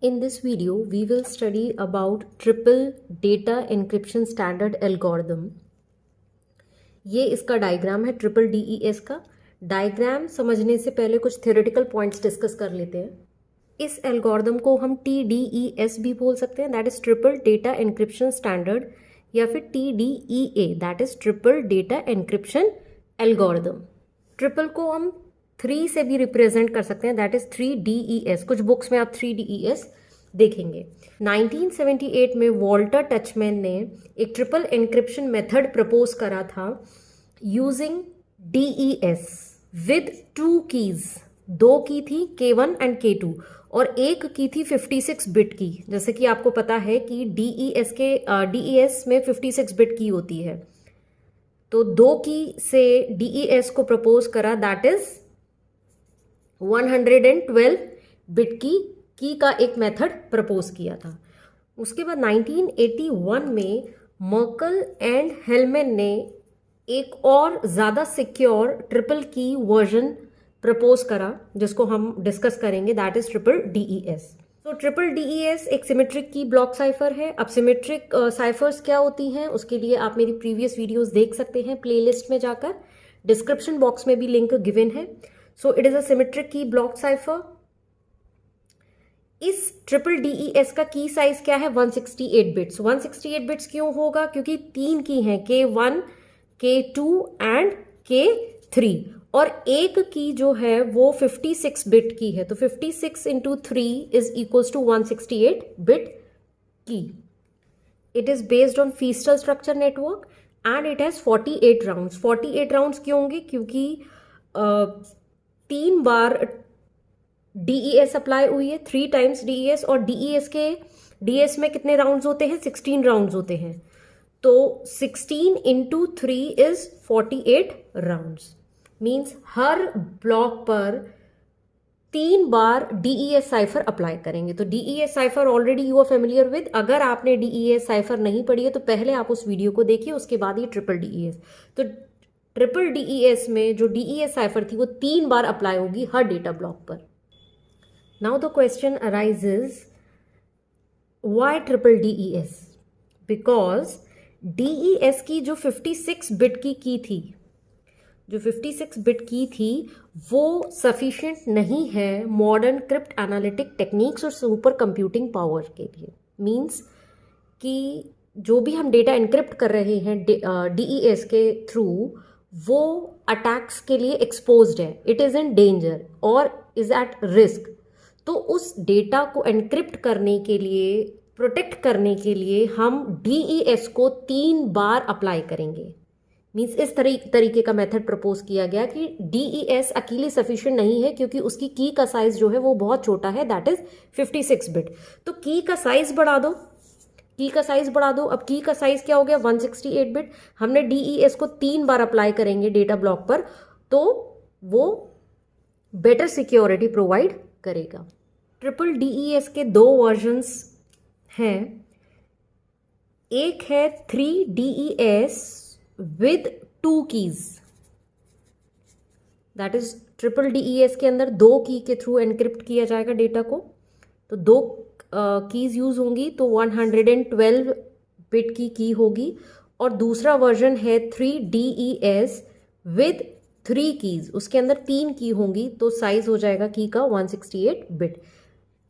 In this video, we will study about triple data encryption standard algorithm. ये इसका diagram है triple DES का। Diagram समझने से पहले कुछ थ्योरेटिकल पॉइंट्स डिस्कस कर लेते हैं। इस एल्गोरिदम को हम TDES भी बोल सकते हैं, that is triple data encryption standard, या फिर TDEA, that is triple data encryption algorithm. Triple को हम 3 से भी रिप्रेजेंट कर सकते हैं, दैट इज 3DES। कुछ बुक्स में आप 3DES देखेंगे। 1978 में वॉल्टर टचमैन ने एक ट्रिपल एनक्रिप्शन मेथड प्रपोज करा था यूजिंग DES विद 2 कीज। 2 की थी K1 एंड K2 और एक की थी 56 बिट की। जैसे कि आपको पता है कि DES में 56 बिट की होती है, तो 2 की से DES को प्रपोज करा, दैट इज 112 बिट की का एक मेथड प्रपोज किया था। उसके बाद 1981 में मर्कल एंड हेलमैन ने एक और ज़्यादा सिक्योर ट्रिपल की वर्जन प्रपोज करा, जिसको हम डिस्कस करेंगे, दैट इज ट्रिपल DES। तो ट्रिपल DES एक सिमेट्रिक की ब्लॉक साइफर है। अब सिमेट्रिक साइफर्स क्या होती हैं उसके लिए आप मेरी प्रीवियस वीडियोस देख सकते हैं प्लेलिस्ट में जाकर, डिस्क्रिप्शन बॉक्स में भी लिंक गिवन है। So it is a symmetric की ब्लॉक साइफर। इस ट्रिपल DES का की साइज क्या है? 168 बिट्स। 168 बिट्स क्यों होगा? क्योंकि 3 की हैं, K1, K2 एंड K3, और एक की जो है वो 56 बिट की है, तो 56 into 3 is equals to 168 bit की। It is based on Feistel structure network and it has 48 rounds. 48 rounds क्यों होंगे? क्योंकि 3 बार DES अप्लाई हुई है, 3 टाइम्स DES, और DES में कितने राउंड्स होते हैं? 16 राउंड्स होते हैं, तो 16 इंटू 3 इज 48 राउंड्स। मीन्स हर ब्लॉक पर 3 बार DES साइफर अप्लाई करेंगे। तो DES cipher already you are familiar with. अगर आपने DES साइफर नहीं पढ़ी है तो पहले आप उस वीडियो को देखिए, उसके बाद ये ट्रिपल DES। तो ट्रिपल DES में जो DES साइफर थी वो 3 बार अप्लाई होगी हर डेटा ब्लॉक पर। Now the question arises, why triple DES? Because DES की जो 56 बिट की थी, जो 56 बिट की थी, वो सफिशिएंट नहीं है मॉडर्न क्रिप्ट एनालिटिक टेक्निक्स और सुपर कंप्यूटिंग पावर के लिए। मीन्स कि जो भी हम डेटा एनक्रिप्ट कर रहे हैं DES के थ्रू, वो अटैक्स के लिए एक्सपोज्ड है, इट इज़ इन डेंजर और इज एट रिस्क। तो उस डेटा को एनक्रिप्ट करने के लिए, प्रोटेक्ट करने के लिए हम DES को 3 बार अप्लाई करेंगे। मीन्स इस तरीके का मेथड प्रपोज किया गया कि DES अकेले सफिशिएंट नहीं है, क्योंकि उसकी की का साइज जो है वो बहुत छोटा है, दैट इज 56 बिट। तो की का साइज बढ़ा दो, की का साइज बढ़ा दो। अब की का साइज क्या हो गया? 168 बिट। हमने DES को 3 बार अप्लाई करेंगे डेटा ब्लॉक पर, तो वो बेटर सिक्योरिटी प्रोवाइड करेगा। ट्रिपल DES के 2 वर्जन्स हैं। एक है 3DES with 2 keys, that is triple DES के अंदर 2 की के थ्रू एनक्रिप्ट किया जाएगा डेटा को, तो 2 कीज यूज होंगी, तो 112 बिट की होगी। और दूसरा वर्जन है 3DES विद 3 कीज, उसके अंदर 3 की होंगी, तो साइज हो जाएगा की का 168 बिट।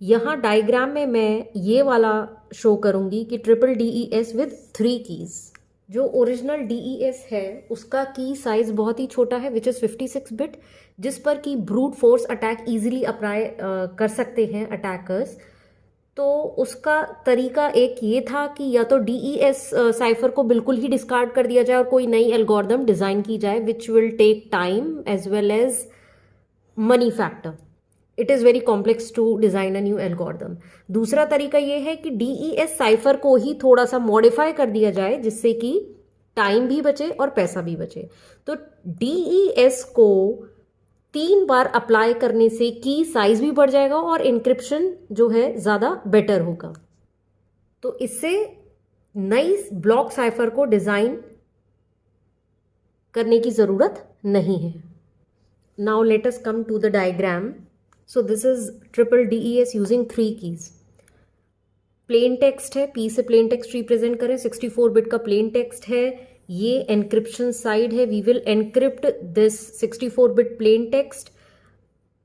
यहाँ डायग्राम में मैं ये वाला शो करूंगी कि ट्रिपल DES विद 3 कीज। जो ओरिजिनल DES है उसका की साइज बहुत ही छोटा है, विच इज़ 56 बिट, जिस पर कि brute force attack easily apply कर सकते हैं अटैकर्स। तो उसका तरीका एक ये था कि या तो DES साइफर को बिल्कुल ही डिस्कार्ड कर दिया जाए और कोई नई एल्गोरिदम डिज़ाइन की जाए, which will take time as well as money factor. It is very complex to design a new algorithm. दूसरा तरीका ये है कि DES साइफर को ही थोड़ा सा मॉडिफाई कर दिया जाए, जिससे कि टाइम भी बचे और पैसा भी बचे। तो DES को 3 बार अप्लाई करने से की साइज भी बढ़ जाएगा और इंक्रिप्शन जो है ज़्यादा बेटर होगा। तो इससे नई ब्लॉक साइफर को डिज़ाइन करने की ज़रूरत नहीं है। Now let us come to the diagram. So this is triple DES using 3 keys. Plain text है, P से प्लेन टेक्स्ट रिप्रेजेंट करें, 64 बिट का प्लेन टेक्स्ट है, ये एनक्रिप्शन साइड है, we will encrypt this 64 bit plain text.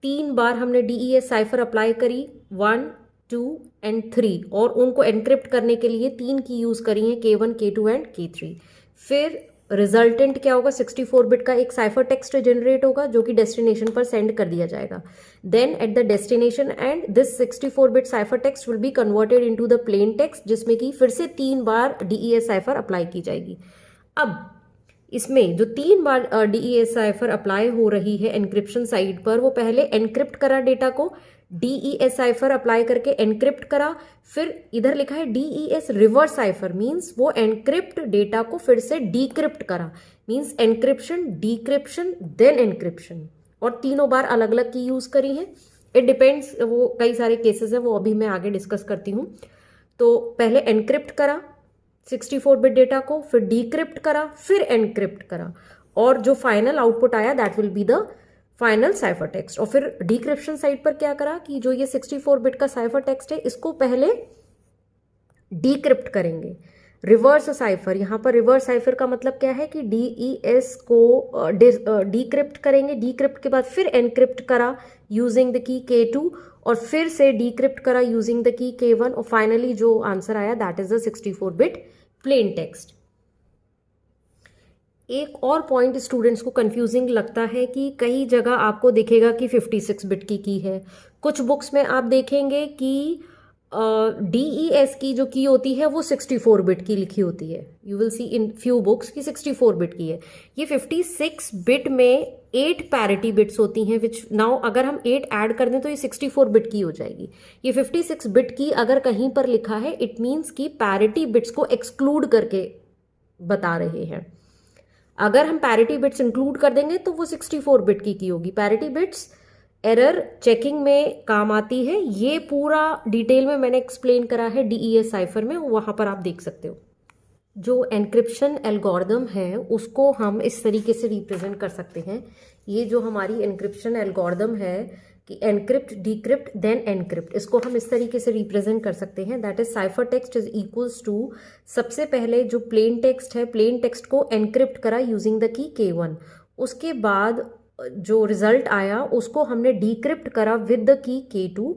3 बार हमने DES cipher apply करी, 1, 2 एंड 3, और उनको एनक्रिप्ट करने के लिए 3 की यूज करी है, K1, K2 एंड K3। फिर रिजल्टेंट क्या होगा, 64 बिट का एक साइफर टेक्स्ट जनरेट होगा जो कि डेस्टिनेशन पर सेंड कर दिया जाएगा। Then at the destination and this 64 bit cipher text will be converted into the plain text, जिसमें कि फिर से 3 बार DES साइफर अप्लाई की जाएगी। अब इसमें जो 3 बार DES साइफर अप्लाई हो रही है एनक्रिप्शन साइड पर, वो पहले एनक्रिप्ट करा डेटा को, DES साइफर अप्लाई करके एनक्रिप्ट करा, फिर इधर लिखा है DES रिवर्स साइफर, मींस वो एनक्रिप्ट डेटा को फिर से डीक्रिप्ट करा, मींस एनक्रिप्शन, डीक्रिप्शन, देन एनक्रिप्शन, और तीनों बार अलग अलग की यूज करी है। इट डिपेंड्स, वो कई सारे केसेस है, वो अभी मैं आगे डिस्कस करती हूँ। तो पहले एनक्रिप्ट करा 64 बिट डेटा को, फिर डीक्रिप्ट करा, फिर एनक्रिप्ट करा, और जो फाइनल आउटपुट आया that will be the final cipher text. और फिर डीक्रिप्शन साइड पर क्या करा कि जो ये 64 बिट का साइफर टेक्स्ट है इसको पहले डीक्रिप्ट करेंगे, रिवर्स साइफर। यहाँ पर रिवर्स साइफर का मतलब क्या है कि DES को डीक्रिप्ट करेंगे, डीक्रिप्ट के बाद फिर एनक्रिप्ट करा यूजिंग द की K2, और फिर से डीक्रिप्ट करा यूजिंग द की K1, और फाइनली जो आंसर आया that is the 64 bit plain text. एक और पॉइंट स्टूडेंट्स को कंफ्यूजिंग लगता है कि कई जगह आपको दिखेगा कि 56 बिट की है, कुछ बुक्स में आप देखेंगे कि DES की जो की होती है वो 64 बिट की लिखी होती है। You will see in few books की 64 बिट की है। ये 56 बिट में 8 पैरिटी बिट्स होती हैं, विच नाउ अगर हम 8 ऐड कर दें तो ये 64 बिट की हो जाएगी। ये 56 बिट की अगर कहीं पर लिखा है इट मीन्स कि पैरिटी बिट्स को एक्सक्लूड करके बता रहे हैं। अगर हम पैरिटी बिट्स इंक्लूड कर देंगे तो वो 64 बिट की होगी। पैरिटी बिट्स एरर चेकिंग में काम आती है, ये पूरा डिटेल में मैंने एक्सप्लेन करा है DES साइफर में, वहां पर आप देख सकते हो। जो एनक्रिप्शन एल्गोरिदम है उसको हम इस तरीके से रिप्रेजेंट कर सकते हैं। ये जो हमारी एनक्रिप्शन एल्गोरिदम है कि एनक्रिप्ट, डीक्रिप्ट, देन एनक्रिप्ट, इसको हम इस तरीके से रिप्रेजेंट कर सकते हैं। That is cipher text is equals to, सबसे पहले जो प्लेन टेक्स्ट है, प्लेन टेक्स्ट को एनक्रिप्ट करा यूजिंग द की K1, उसके बाद जो रिजल्ट आया उसको हमने डीक्रिप्ट करा विद द की K2,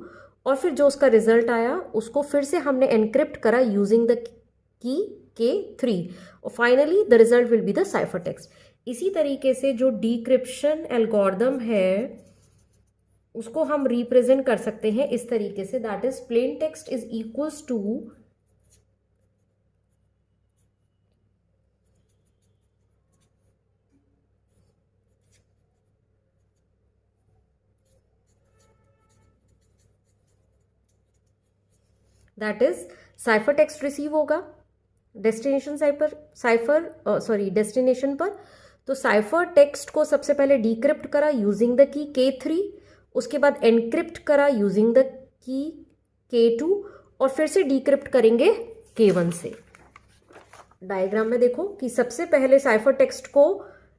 और फिर जो उसका रिजल्ट आया उसको फिर से हमने एनक्रिप्ट करा यूजिंग द की K3, और finally the result will be the cipher text. इसी तरीके से जो डीक्रिप्शन एल्गोरिदम है उसको हम रिप्रेजेंट कर सकते हैं इस तरीके से, that is plain text is equals to that is cipher text receive होगा डेस्टिनेशन डेस्टिनेशन पर। तो साइफर टेक्स्ट को सबसे पहले डीक्रिप्ट करा यूजिंग द की K3, उसके बाद एनक्रिप्ट करा यूजिंग द की K2, और फिर से डीक्रिप्ट करेंगे K1 से। डायग्राम में देखो कि सबसे पहले साइफर टेक्स्ट को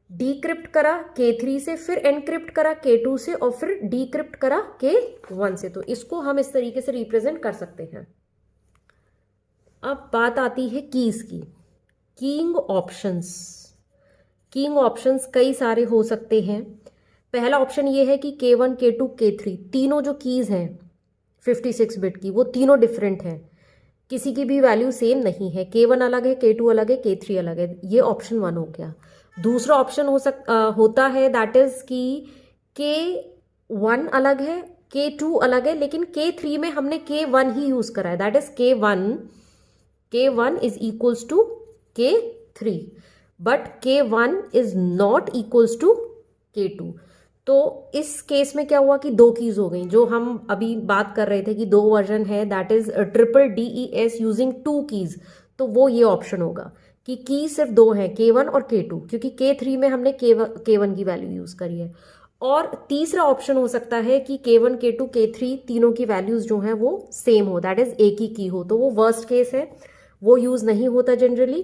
डीक्रिप्ट करा K3 से, फिर एनक्रिप्ट करा K2 से, और फिर डीक्रिप्ट करा K1 से। तो इसको हम इस तरीके से रिप्रेजेंट कर सकते हैं। अब बात आती है कीज की। कीइंग ऑप्शंस, कीइंग ऑप्शंस कई सारे हो सकते हैं। पहला ऑप्शन ये है कि K1, K2, K3 तीनों जो कीज हैं 56 बिट की वो तीनों डिफरेंट हैं, किसी की भी वैल्यू सेम नहीं है। K1 अलग है, K2 अलग है, K3 अलग है। ये ऑप्शन 1 हो गया। दूसरा ऑप्शन होता है दैट इज कि K1 अलग है, K2 अलग है, लेकिन K3 में हमने K1 ही यूज करा है, that is K1 is equals to K3, but K1 is not equals to K2। तो इस केस में क्या हुआ कि 2 कीज हो गई। जो हम अभी बात कर रहे थे कि 2 वर्जन है, that is triple DES using 2 keys, तो वो ये ऑप्शन होगा कि की सिर्फ 2 है, K1 और K2, क्योंकि K3 में हमने K1 की वैल्यू यूज करी है। और तीसरा ऑप्शन हो सकता है कि K1, K2, K3 तीनों की वैल्यूज जो हैं वो सेम हो, दैट इज एक ही की हो, तो वो वर्स्ट केस है, वो यूज नहीं होता जनरली।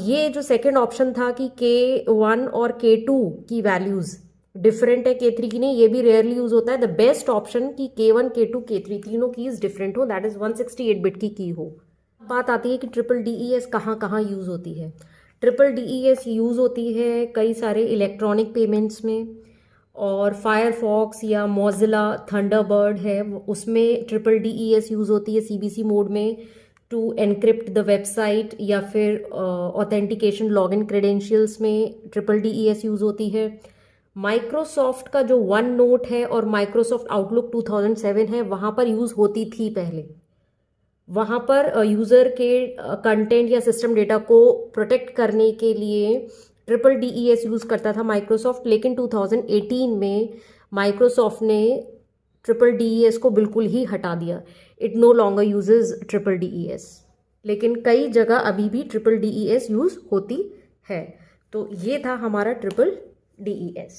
ये जो सेकंड ऑप्शन था कि K1 और K2 की वैल्यूज डिफरेंट है K3 की नहीं, ये भी रेयरली यूज होता है। द बेस्ट ऑप्शन की K1 K2 K3 तीनों कीज डिफरेंट हो, दैट इज 168 बिट की हो। बात आती है कि ट्रिपल DES कहाँ कहाँ यूज होती है। ट्रिपल DES यूज होती है कई सारे इलेक्ट्रॉनिक पेमेंट्स में, और फायरफॉक्स या मोजिला थंडरबर्ड है उसमें ट्रिपल DES यूज होती है CBC मोड में, टू एनक्रिप्ट द वेबसाइट, या फिर ऑथेंटिकेशन लॉगिन क्रेडेंशियल्स में ट्रिपल DES यूज होती है। माइक्रोसॉफ्ट का जो वन नोट है और माइक्रोसॉफ्ट आउटलुक 2007 है, वहाँ पर यूज़ होती थी पहले। वहाँ पर यूज़र के कंटेंट या सिस्टम डेटा को प्रोटेक्ट करने के लिए ट्रिपल DES यूज़ करता था माइक्रोसॉफ्ट, लेकिन 2018 में माइक्रोसॉफ्ट ने ट्रिपल DES को बिल्कुल ही हटा दिया। It no longer uses triple DES, लेकिन कई जगह अभी भी ट्रिपल DES यूज़ होती है। तो ये था हमारा ट्रिपल DES।